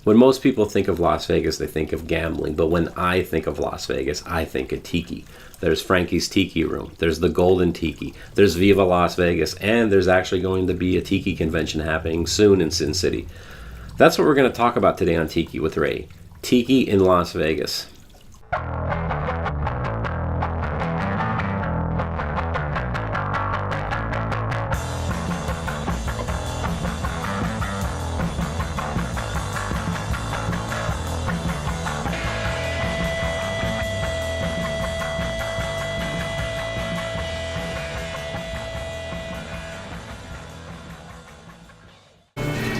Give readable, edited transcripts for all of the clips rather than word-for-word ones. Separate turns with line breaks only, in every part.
When most people think of Las Vegas, they think of gambling. But when I think of Las Vegas, I think of tiki. There's Frankies Tiki Room. There's the Golden Tiki. There's Viva Las Vegas. And there's actually going to be a Tiki Convention happening soon in Sin City. That's what we're going to talk about today on Tiki with Ray. Tiki in Las Vegas.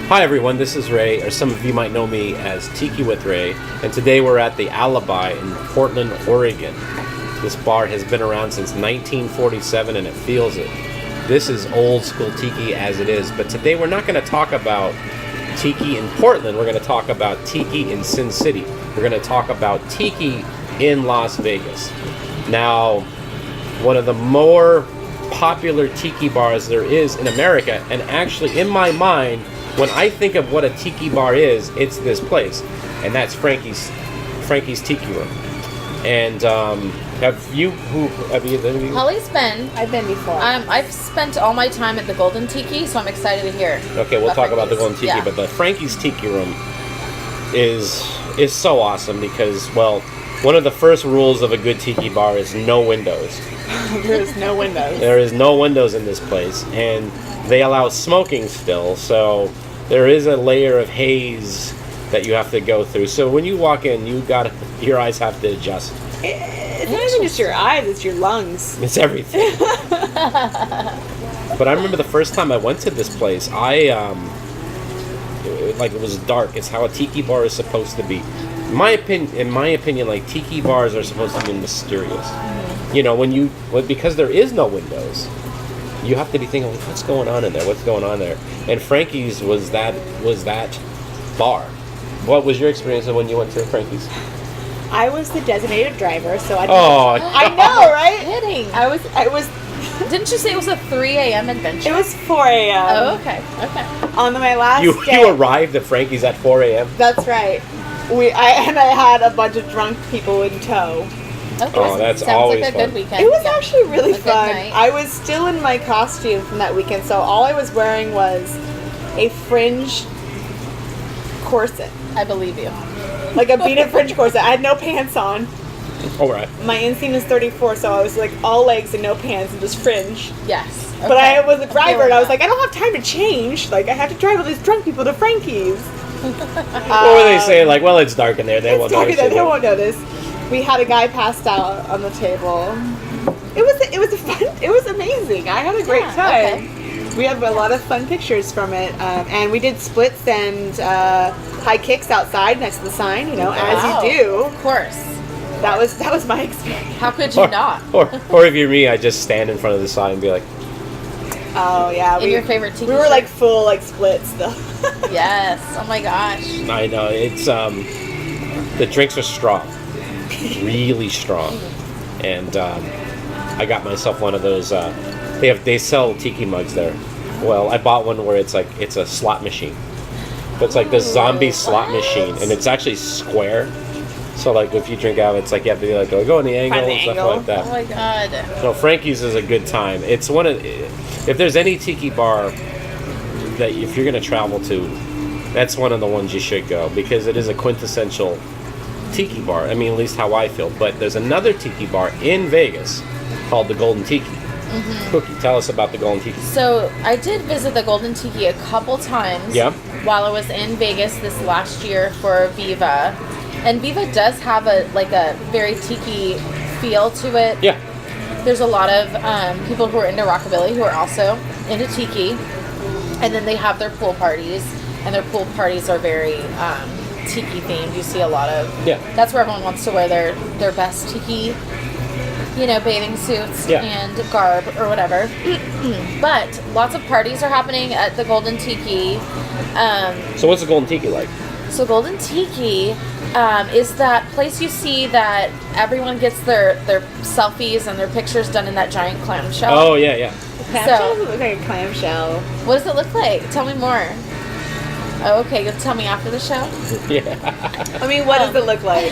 Hi everyone, this is Ray, or some of you might know me as Tiki with Ray, and today we're at the Alibi in Portland, Oregon. This bar has been around since 1947 and it feels it. This is old school Tiki as it is, but today we're not going to talk about Tiki in Portland, we're going to talk about Tiki in Sin City. We're going to talk about Tiki in Las Vegas. Now, one of the more popular Tiki bars there is in America, and actually in my mind, when I think of what a tiki bar is, it's this place, and that's Frankies Tiki Room. And have you?
Holly's been.
I've been before.
I've spent all my time at the Golden Tiki, so I'm excited to hear.
Okay, we'll talk about the Golden Tiki, yeah. But the Frankies Tiki Room is so awesome because, well, one of the first rules of a good tiki bar is no windows.
There is no windows.
There is no windows in this place, and they allow smoking still, so there is a layer of haze that you have to go through. So when you walk in, your eyes have to adjust.
It's not even just your eyes; it's your lungs.
It's everything. But I remember the first time I went to this place, it was dark. It's how a tiki bar is supposed to be. In my opinion, like tiki bars are supposed to be mysterious. Mm-hmm. You know, because there is no windows. You have to be thinking, what's going on in there? What's going on there? And Frankie's was that bar. What was your experience when you went to Frankie's?
I was the designated driver, so I
know, right?
Kidding. I was.
Didn't you say it was a 3 a.m. adventure?
It was 4 a.m.
Oh, okay.
On my last day.
You arrived at Frankie's at 4 a.m.?
That's right. I had a bunch of drunk people in tow.
Okay.
Oh, that's
Sounds
always
like a
fun.
good weekend.
It was actually really fun.
Night.
I was still in my costume from that weekend, so all I was wearing was a fringe corset.
I believe you.
Like a beaded fringe corset. I had no pants on.
All right.
My inseam is 34, so I was like all legs and no pants and just fringe.
Yes. Okay.
But I was a driver, and I was like, I don't have time to change. Like, I have to drive all these drunk people to Frankie's.
What were they saying? Like, well, it's dark in there. They won't notice.
They won't notice. We had a guy passed out on the table. It was amazing. I had a great time. Okay. We have a lot of fun pictures from it, and we did splits and high kicks outside next to the sign. You know, as you do.
Of course.
That was my experience.
How could you not?
Or if you're me, I just stand in front of the sign and be like,
oh yeah.
Your favorite tiki
We were like full splits though.
Yes. Oh my gosh.
I know it's the drinks are strong. Really strong, and I got myself one of those. They sell tiki mugs there. Well, I bought one where it's a slot machine, but it's like this zombie slot machine, and it's actually square. So like if you drink out, it's like you have to be go on the angle and stuff like that.
Oh my god!
So Frankie's is a good time. It's if there's any tiki bar that if you're gonna travel to, that's one of the ones you should go because it is a quintessential tiki bar. I mean, at least how I feel. But there's another tiki bar in Vegas called the Golden Tiki. Mm-hmm. Cookie, tell us about the Golden Tiki.
So I did visit the Golden Tiki a couple times.
Yeah. While
I was in Vegas this last year for Viva, and Viva does have a very tiki feel to it.
Yeah.
There's a lot of people who are into rockabilly who are also into tiki, and then they have their pool parties, and their pool parties are very tiki themed. You see a lot of that's where everyone wants to wear their best tiki, bathing suits and garb or whatever. But lots of parties are happening at the Golden Tiki.
So what's the Golden Tiki like?
So Golden Tiki is that place you see that everyone gets their selfies and their pictures done in that giant clamshell.
Oh yeah.
Clamshell doesn't look like a clamshell.
What does it look like? Tell me more. Oh, okay, you'll tell me after the show.
Yeah.
I mean, what does it look like?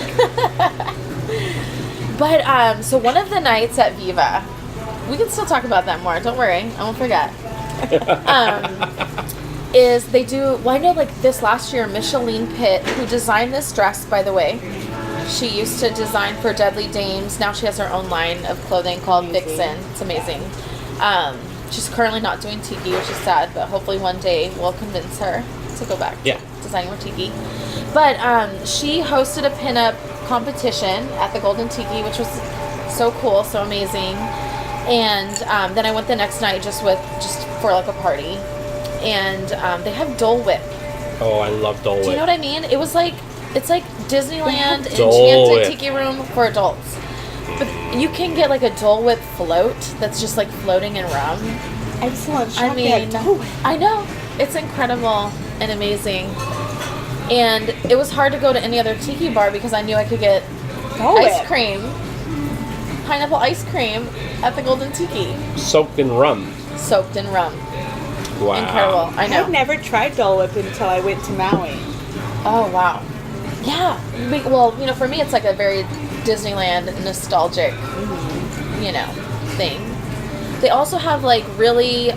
But so one of the nights at Viva, we can still talk about that more. Don't worry, I won't forget. Is they do? Well, I know like this last year, Micheline Pitt, who designed this dress, by the way. She used to design for Deadly Dames. Now she has her own line of clothing called Vixen. It's amazing. She's currently not doing tiki, which is sad, but hopefully one day we'll convince her to go back to designing more tiki. But she hosted a pinup competition at the Golden Tiki, which was so cool, so amazing. And then I went the next night just for like a party. And they have Dole Whip.
Oh, I love Dole Whip.
Do you know what I mean? It's like Disneyland
Dole
Enchanted
Whip.
Tiki Room for adults. But you can get like a Dole Whip float that's just like floating in rum.
I just want to
I mean, I know. It's incredible and amazing. And it was hard to go to any other tiki bar because I knew I could get ice cream, pineapple ice cream at the Golden Tiki.
Soaked in rum.
Soaked in rum.
Wow.
Incredible. I know.
I've never tried Dole Whip until I went to Maui.
Oh, wow. Yeah. Well, for me, it's like a very Disneyland nostalgic, thing. They also have like really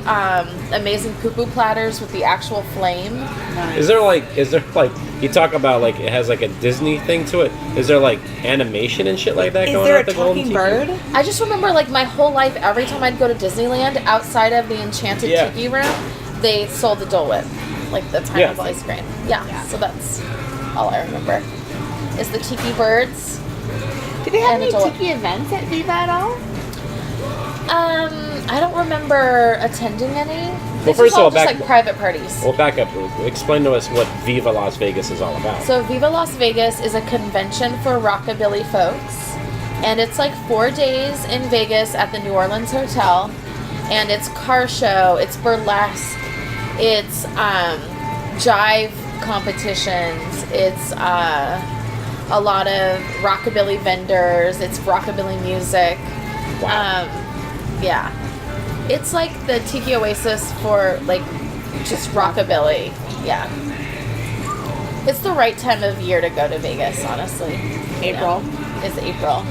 amazing poo-poo platters with the actual flame.
Nice.
Is there like you talk about like it has like a Disney thing to it? Is there like animation and shit like that going on at the Golden Tiki?
Is there a talking bird?
I just remember like my whole life, every time I'd go to Disneyland, outside of the Enchanted Tiki Room, they sold the Dole Whip, like the pineapple ice cream. Yeah, so that's all I remember. Is the Tiki Birds.
Do they have
and
any
the Dole
tiki events at Viva at all?
I don't remember attending any.
Well, first of all,
just like private parties.
Well, back up. Explain to us what Viva Las Vegas is all about.
So Viva Las Vegas is a convention for rockabilly folks, and it's like 4 days in Vegas at the New Orleans Hotel, and it's car show, it's burlesque, it's jive competitions, it's a lot of rockabilly vendors, it's rockabilly music.
Wow.
Yeah. It's like the Tiki Oasis for, like, just rockabilly. Yeah. It's the right time of year to go to Vegas, honestly.
April.
It's April.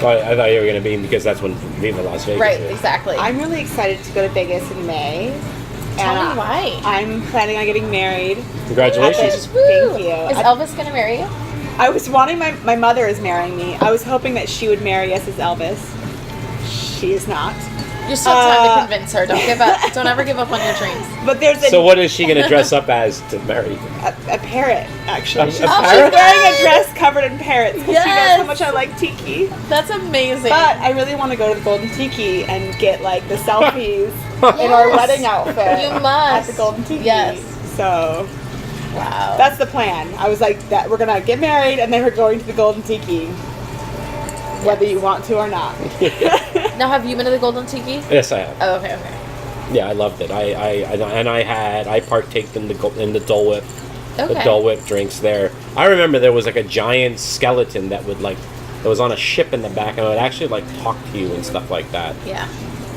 I thought you were going to be because that's when Viva Las Vegas
Right,
is.
exactly.
I'm really excited to go to Vegas in May.
Tell me why.
I'm planning on getting married.
Congratulations.
Woo!
Thank you.
Is Elvis going to marry you?
I was wanting my mother is marrying me. I was hoping that she would marry us as Elvis. She is not.
You still have time to convince her. Don't give up. Don't ever give up on your dreams.
But there's
So what is she going to dress up as to marry you?
a parrot, actually.
A
She's
parrot?
wearing a dress covered in parrots because she knows how much I like tiki.
That's amazing.
But I really want to go to the Golden Tiki and get like the selfies in our wedding outfit
You must.
at the Golden Tiki.
Yes.
So
Wow.
that's the plan. I was like, that we're gonna get married and then we're going to the Golden Tiki, whether you want to or not.
Now, have you been to the Golden Tiki?
Yes, I have.
Oh, okay.
Yeah, I loved it. I partaked in the Dole Whip, the Dole Whip drinks there. I remember there was like a giant skeleton that was on a ship in the back, and it would actually like talk to you and stuff like that.
Yeah.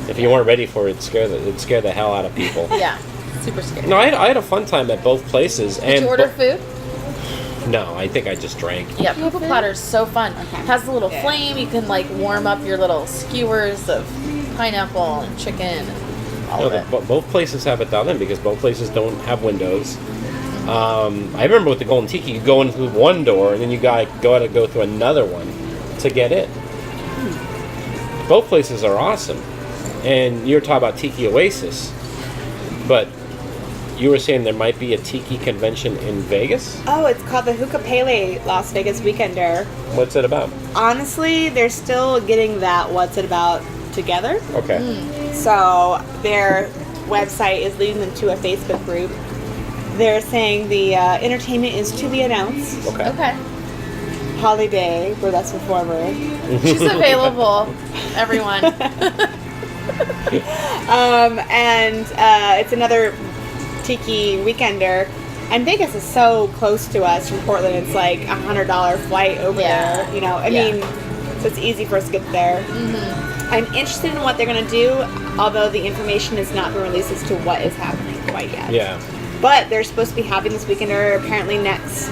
If you weren't ready for it, it'd scare the hell out of people.
Yeah. Super scary.
No, I had a fun time at both places.
Did you order food?
No, I think I just drank.
Yeah, poo-poo platter is so fun.
Okay.
It has a little flame. You can like warm up your little skewers of pineapple and chicken and all of it.
Both places have it dialed in because both places don't have windows. I remember with the Golden Tiki, you go in through one door and then you gotta go through another one to get in. Both places are awesome. And you're talking about Tiki Oasis, but you were saying there might be a Tiki Convention in Vegas?
Oh, it's called the Hookah Pele Las Vegas Weekender.
What's it about?
Honestly, they're still getting that what's it about together.
Okay.
So their website is leading them to a Facebook group. They're saying the entertainment is to be announced.
Okay.
Holly Dai, burlesque performer.
She's available, everyone.
And it's another Tiki Weekender. And Vegas is so close to us from Portland. It's like $100 flight over there. You know, I mean, so it's easy for us to get there. I'm interested in what they're going to do, although the information has not been released as to what is happening quite yet.
Yeah.
But they're supposed to be having this weekend, or apparently next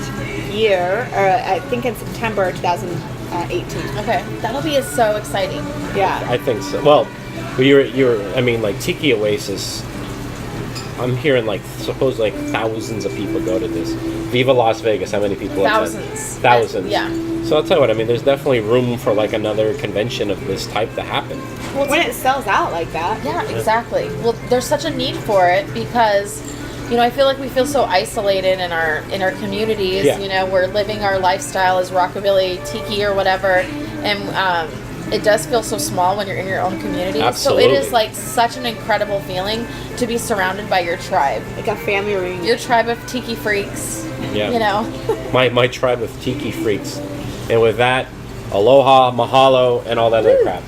year, or I think in September 2018.
Okay, that'll be so exciting.
Yeah.
I think so. Well, I mean, like Tiki Oasis. I'm hearing like suppose like thousands of people go to this. Viva Las Vegas. How many people?
Thousands.
Thousands.
Yeah.
So I'll tell you what. I mean, there's definitely room for like another convention of this type to happen.
Well,
When it sells out like that.
yeah, exactly. Well, there's such a need for it because, I feel like we feel so isolated in our communities.
Yeah.
We're living our lifestyle as rockabilly, tiki, or whatever, and it does feel so small when you're in your own community.
Absolutely.
So it is like such an incredible feeling to be surrounded by your tribe,
Like a family reunion.
your tribe of tiki freaks.
Yeah. My tribe of Tiki freaks. And with that, aloha, mahalo, and all that other crap.